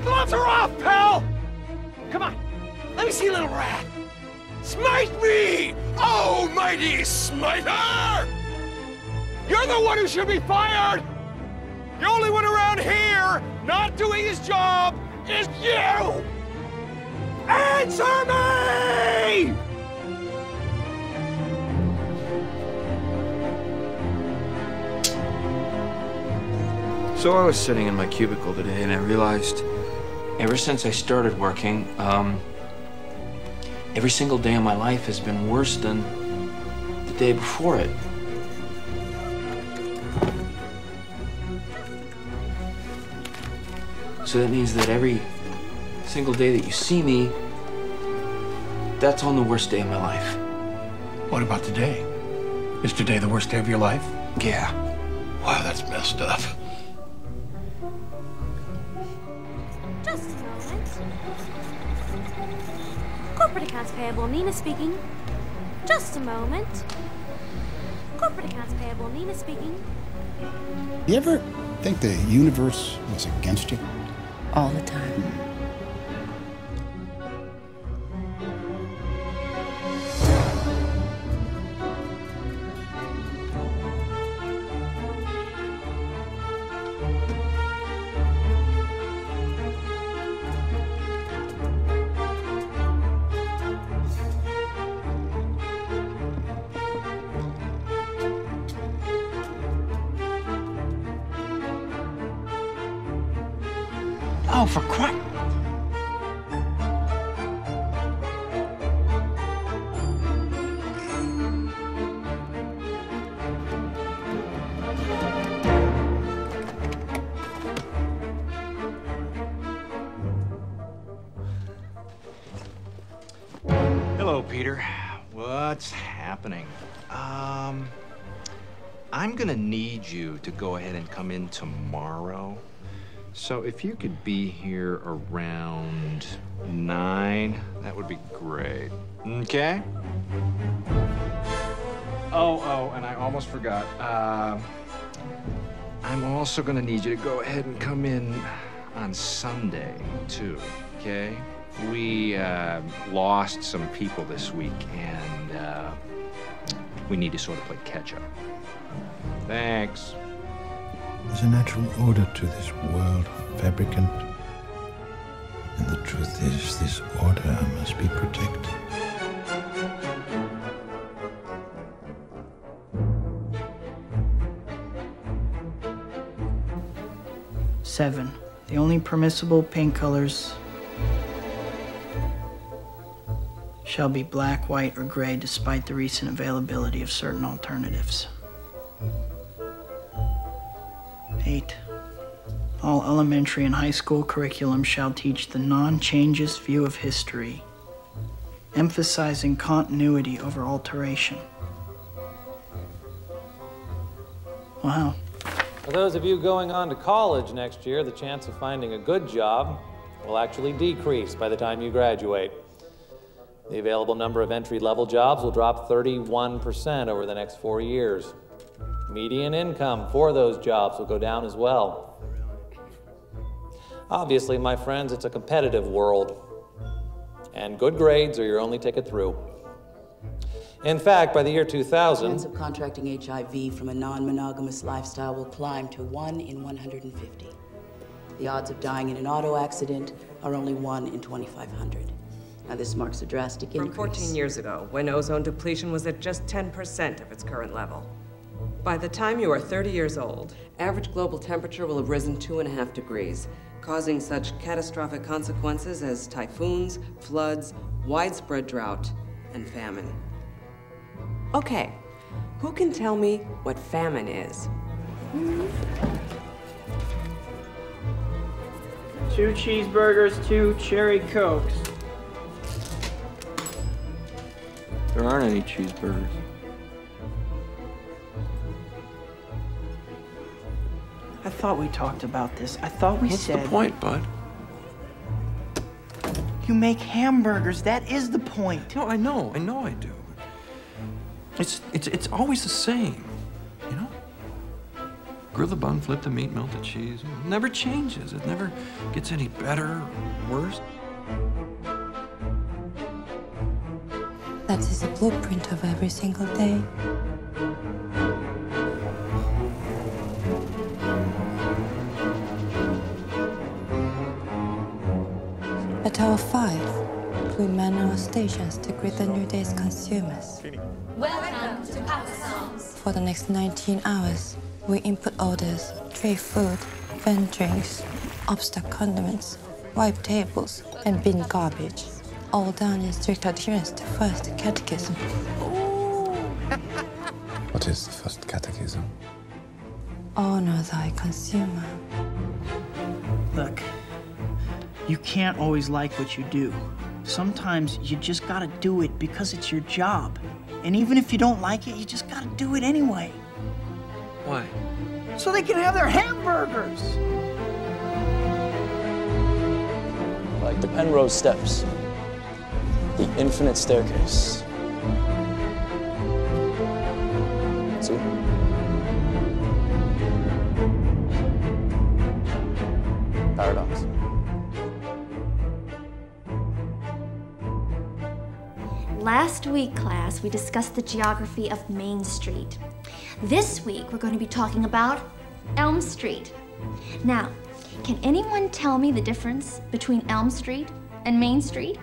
gloves are off, pal! Come on, let me see a little rat. Smite me, almighty smiter! You're the one who should be fired! The only one around here not doing his job is you! Answer me! So I was sitting in my cubicle today and I realized ever since I started working, every single day of my life has been worse than the day before it. So that means that every single day that you see me, that's on the worst day of my life. What about today? Is today the worst day of your life? Yeah. Wow, that's messed up. Just a moment. Corporate accounts payable, Nina speaking. Just a moment. Corporate accounts payable, Nina speaking. You ever think the universe was against you? All the time. Oh, for crap! Hello, Peter. What's happening? I'm gonna need you to go ahead and come in tomorrow. So if you could be here around 9, that would be great. Okay? Oh, and I almost forgot. I'm also gonna need you to go ahead and come in on Sunday, too, okay? We lost some people this week, and we need to sort of play catch-up. Thanks. There's a natural order to this world, fabricant. And the truth is, this order must be protected. Seven. The only permissible paint colors shall be black, white, or gray, despite the recent availability of certain alternatives. 8. All elementary and high school curriculum shall teach the non-changes view of history, emphasizing continuity over alteration. Wow. For those of you going on to college next year, the chance of finding a good job will actually decrease by the time you graduate. The available number of entry-level jobs will drop 31% over the next 4 years. Median income for those jobs will go down as well. Obviously, my friends, it's a competitive world, and good grades are your only ticket through. In fact, by the year 2000... The chance of contracting HIV from a non-monogamous lifestyle will climb to 1 in 150. The odds of dying in an auto accident are only 1 in 2,500. Now, this marks a drastic increase. From 14 years ago, when ozone depletion was at just 10% of its current level. By the time you are 30 years old, average global temperature will have risen 2.5 degrees, causing such catastrophic consequences as typhoons, floods, widespread drought, and famine. Okay, who can tell me what famine is? 2 cheeseburgers, 2 cherry cokes. There aren't any cheeseburgers. I thought we talked about this. I thought we said... What's the point, bud? You make hamburgers. That is the point. No, I know I do. It's always the same, you know? Grill the bun, flip the meat, melt the cheese. It never changes. It never gets any better or worse. That is a blueprint of every single day. At hour 5, we man our stations to greet the new day's consumers. Welcome to Papa-Songs. For the next 19 hours, we input orders, tray food, vent drinks, upstock condiments, wipe tables, and bin garbage. All done in strict adherence to First Catechism. What is the First Catechism? Honor thy consumer. Look, you can't always like what you do. Sometimes you just gotta do it because it's your job. And even if you don't like it, you just gotta do it anyway. Why? So they can have their hamburgers. Like the Penrose Steps, the infinite staircase. See? Paradox. Last week, class, we discussed the geography of Main Street. This week, we're going to be talking about Elm Street. Now, can anyone tell me the difference between Elm Street and Main Street?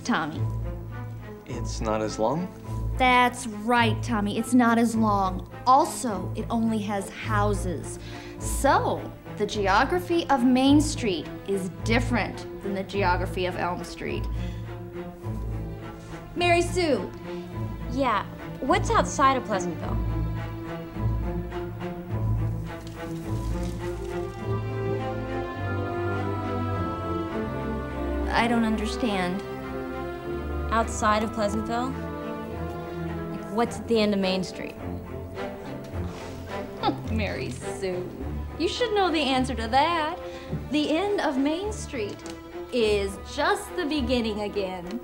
Tommy. It's not as long? That's right, Tommy. It's not as long. Also, it only has houses. So, the geography of Main Street is different than the geography of Elm Street. Mary Sue. Yeah, what's outside of Pleasantville? I don't understand. Outside of Pleasantville? Like, what's at the end of Main Street? Mary Sue, you should know the answer to that. The end of Main Street is just the beginning again.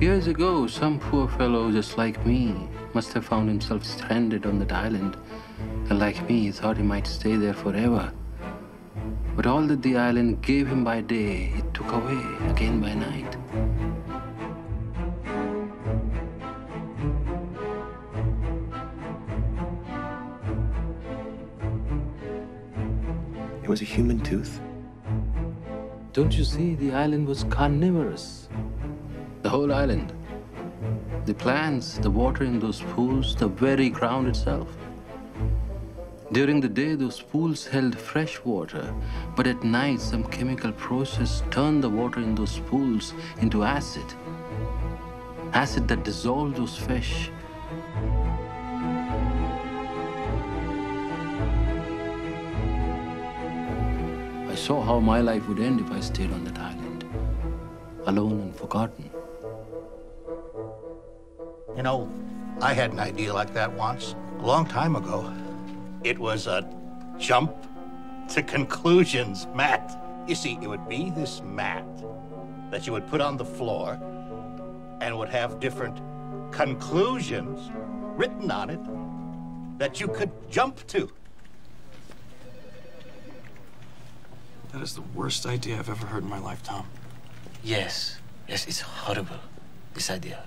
Years ago, some poor fellow just like me must have found himself stranded on that island, and like me, he thought he might stay there forever. But all that the island gave him by day, it took away again by night. It was a human tooth? Don't you see, the island was carnivorous. The whole island. The plants, the water in those pools, the very ground itself. During the day, those pools held fresh water, but at night, some chemical process turned the water in those pools into acid. Acid that dissolved those fish. I saw how my life would end if I stayed on that island, alone and forgotten. You know, I had an idea like that once, a long time ago. It was a jump to conclusions mat. You see, it would be this mat that you would put on the floor and would have different conclusions written on it that you could jump to. That is the worst idea I've ever heard in my life, Tom. Yes, it's horrible, this idea.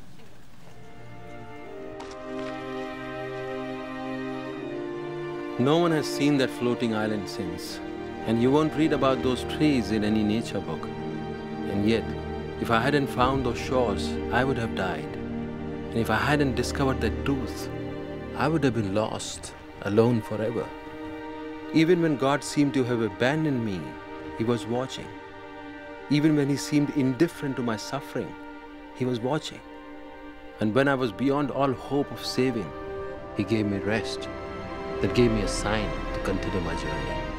No one has seen that floating island since, and you won't read about those trees in any nature book. And yet, if I hadn't found those shores, I would have died. And if I hadn't discovered that truth, I would have been lost, alone forever. Even when God seemed to have abandoned me, He was watching. Even when He seemed indifferent to my suffering, He was watching. And when I was beyond all hope of saving, he gave me rest. That gave me a sign to continue my journey.